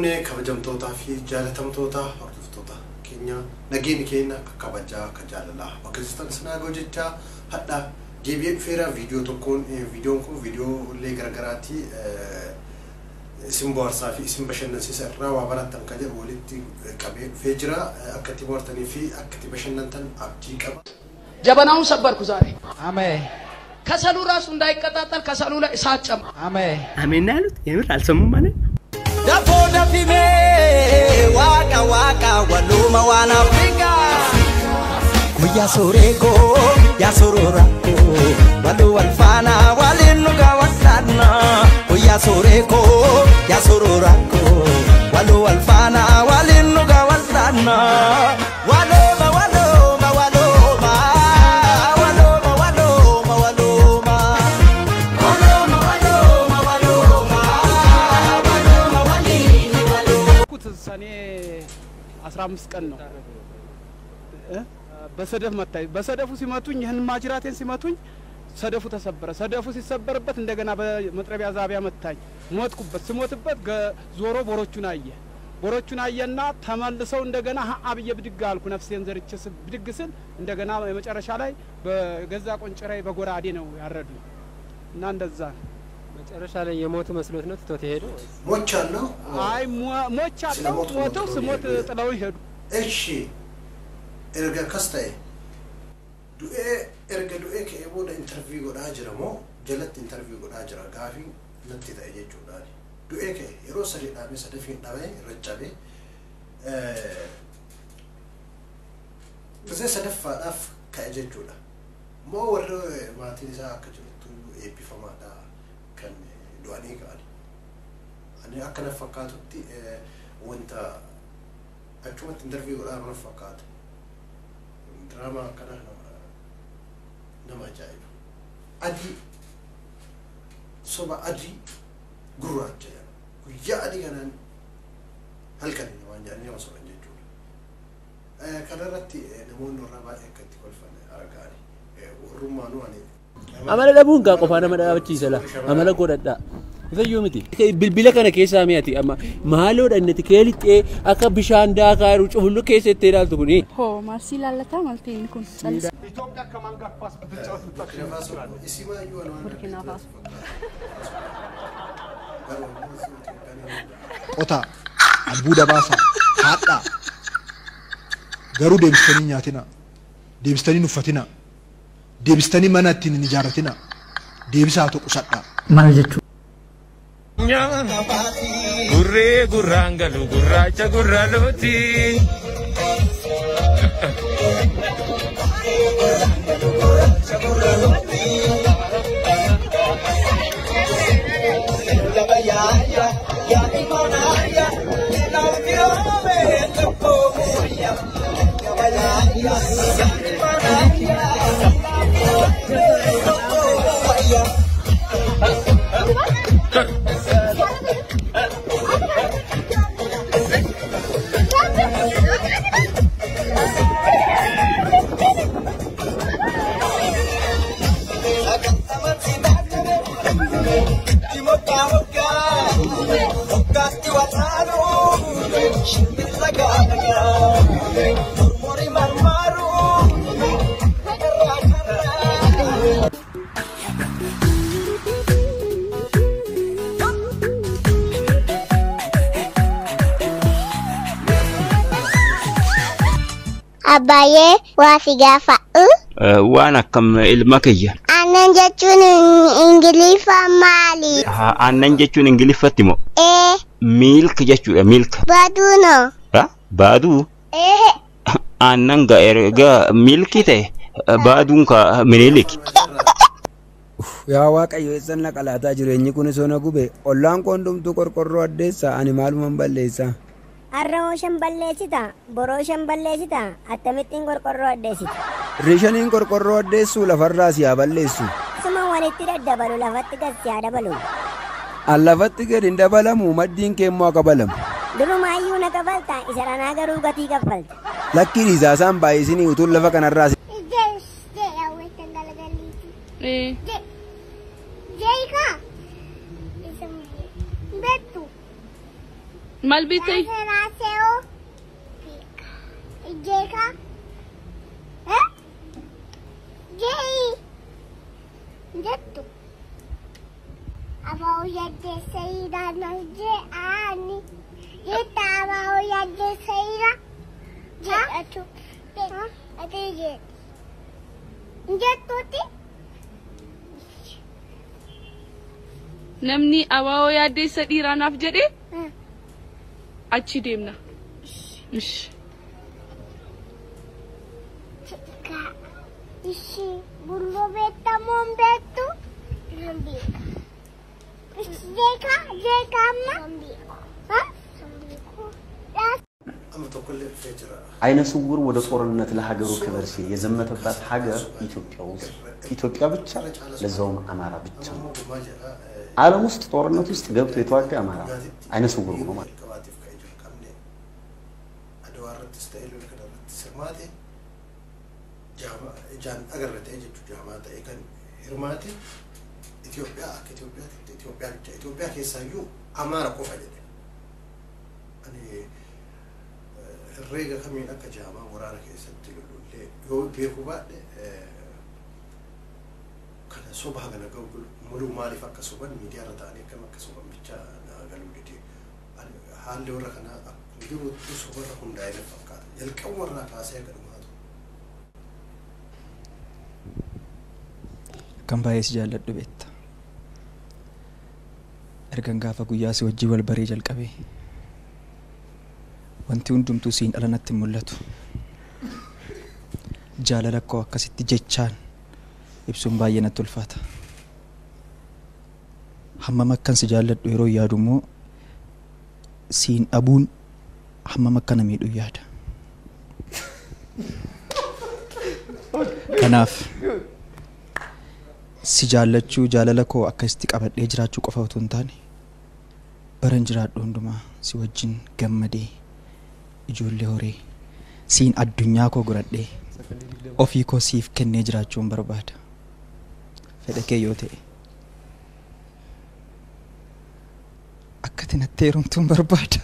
fuunee kabajamtootaa fi jaalatamtoota hordoftoota keenya nageenya keenya kabajaa akka jaalalaa bakka jirtan sinaa gojjechaa hadda deebi'ee dhufeera viidiyoon kun viidiyoo illee garagaraati isin bohaarsaa fi isin bashannansiisa irraa waa barattan kan jedhu walitti qabee dhufee jira akka itti bohaartanii fi akka itti bashannantan abdii qaba. ጀበናውን ሰበርኩ ዛሬ አሜን ከሰሉ ራሱ እንዳይቀጣጠል ከሰሉ ላይ እሳት ጨምር አሜን አሜን ያሉት የምር አልሰሙም ማለት ዳቦ ደፊሜ ዋቃ ዋቃ ወሉማ ዋና አፍሪካ ጉያ ሶሬኮ ያሶሮራኮ ወሉ ወልፋና ዋሊኑ ጋወጣና ጉያ ሶሬኮ ያሶሮራኮ ወሉ ወልፋና ዋሊኑ ጋወጣና ሰኔ 15 ቀን ነው በሰደፍ መታይ በሰደፉ ሲመቱኝ ይህን ማጅራቴን ሲመቱኝ ሰደፉ ተሰበረ ሰደፉ ሲሰበርበት እንደገና በመጥረቢያ ዛቢያ መታኝ ሞትኩበት ስሞትበት ዞሮ ቦሮቹን አየና ተመልሰው እንደገና አብየ ብድግ አልኩ ነፍሴን ዘርቼ ብድግ ስል እንደገና የመጨረሻ ላይ በገዛ ቆንጭራይ በጎራዴ ነው ያረዱ እና እንደዛ መጨረሻ ላይ የሞቱ መስሎት ነው ትቶት ሄዶ ሞቻለሁ አይ ሞቻለሁ ሞተው ስሞት ጥለው ሄዱ እሺ ኤርጋ ከስታይ ዱኤ ኤርጋ ዱኤ ከቦደ ኢንተርቪው ጎዳ ጅራሞ ጀለት ኢንተርቪው ጎዳ ጅራ ጋፊ ነጥታ የጆዳኒ ዱኤ ከ የሮሰሪ ዳሜ ሰደፊን ዳሜ ረጫቤ በዘ ሰደፋ ዳፍ ከጀጆዳ ሞ ወረ ማቲሳ ከጀቱ ኤፒፈማዳ كان دواني قال أنا أكنا فكاتي وأنت أشوفت إنترفيو ولا أنا فكات دراما كنا نما جايب أدي صبا أدي قرات جاي ويا أدي أنا هل كان يوان جاني ما صار عندي جول كنا رتي نمون الربع كتي كل فن أرجعني ورومانو أني amala dabun ga qofana madaabchi sala amala godadda fayyo miti bilbila kana keessa miati amma maalo dannati keelite akka bishaan daakaaru cufullu keessatti ilaaltu kuni ho marsi lallata maltiin kun ኢትዮጵያ ከማን ጋር ኳስ ብትጫወት ብታሸንፍ እስማ ይዋል ቡርኪና ፋሶ ቆታ አልቡዳ ባሳ ሃጣ ገሩ ደብስተኒ ኛቲና ደብስተኒ ኑፈቲና deebistani manatti ni jaaratina deebisaa to qusadha maal jechu gurre gurrangalu gurracha gurraloti Abaye wasigafa waan akkam ilma kiyya aannan jechuun ingilifa maali aannan jechuun ingiliffatti moo milk jechuudha milk baaduu no baaduu aannan ga erga milki ta'e baaduun ka minilik yaa waaqayyo eessan qalaataa jireenyi kun sona gube ollaan koondumtu qorqorroo addeessa ani maaluman balleessa arramoo shamballeessita boroo shamballeessita attamittiin qorqorroo addeessita rishaniin qorqorroo addeessuu lafarraa siyaa balleessu suma walitti daddabalu lafatti gad dabalu allafatti gad hin dabalamu maddiin keemmoo qabalamu durumaayyuu na qabalta isa ranaa garuu gatii kaffalta lakkiin isaasaan baay'isinii utuun lafa kanarraa Mal biti? Naseo. Jeka. Jei. Jettu. Abau yadde sayida nasje ani. Jeta abau yadde sayida. Jettu. Ate jet. Jettu ti. Namni abau yadde sadira naf jedhe? Achi deemna. Ish. Ishi bullo betta mon bettu. Sambika. Jeka amma. Sambiko. Sambiko. አይነ ስውር ወደ ጦርነት ለሀገሩ ክብር ሲል የዘመተባት ሀገር ኢትዮጵያ ውስጥ ኢትዮጵያ ብቻ ለዛውም አማራ ብቻ ዓለም ውስጥ ጦርነት ውስጥ ገብቶ የተዋጋ አማራ አይነ ስውር ነው ማለት ጃን አገረተ እጁ ጃማታ እከን ህርማቲ ኢትዮጵያ ከሳዩ አማራ ቆፈለ አኔ الرجال كمين أكجامع ورانا كيسنتلو ليه يو بيركو بعد كان صبح كنا قبل ملو مالي فك صبح ميديا رتاني كم كصبح بيتشا قالوا لي حال اللي ورا كنا بيجوا صبح ركون دايرة فكات يلكم ورنا كاسة كانوا هذا كم بايس جالد بيت أرجع قافا قياس وجي والبريج الكبي wanti hundumtuu siin alanatti mul'atu jaalala koo akkasitti jechaan ibsuun baay'ee natti ulfaata hammam akkan si jaalladhu yeroo yaadu immoo siin dhabuun hammam akka na miidhu yaada kanaaf si jaallachuu jaalala koo akkasitti qabadhee jiraachuu qofa utuu hin taane baran jiraadhu hundumaa si wajjin gammadee ijoollee horii siin addunyaa koo guradhee ofii koo siif kennee jiraachuun barbaada fedha kee yoo ta'e akkati natti heerumtuun barbaada.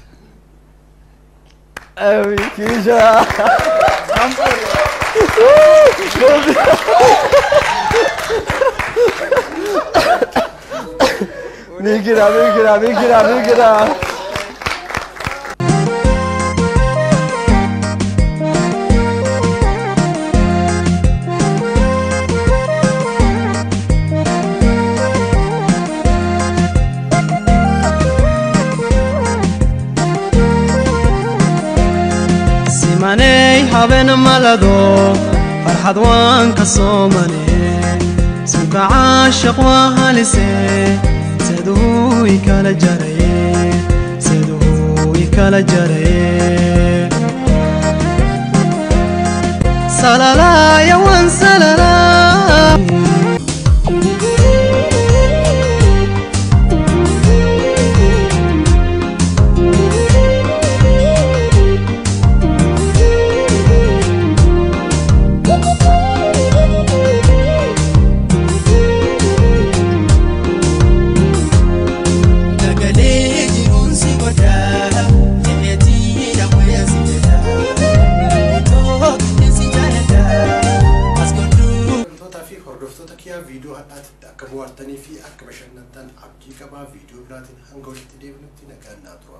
Kisha. Mikira. ماني حبنا ملدو فرحت وان كصومني سوق عاشق وهلسي سدوي كلا جري سلالا يا وان سلالا فيديو هات أكبر تاني في أكبر شنطان أبجي كبا فيديو بلاتين هنقول تدي بنتي نكان ناتوا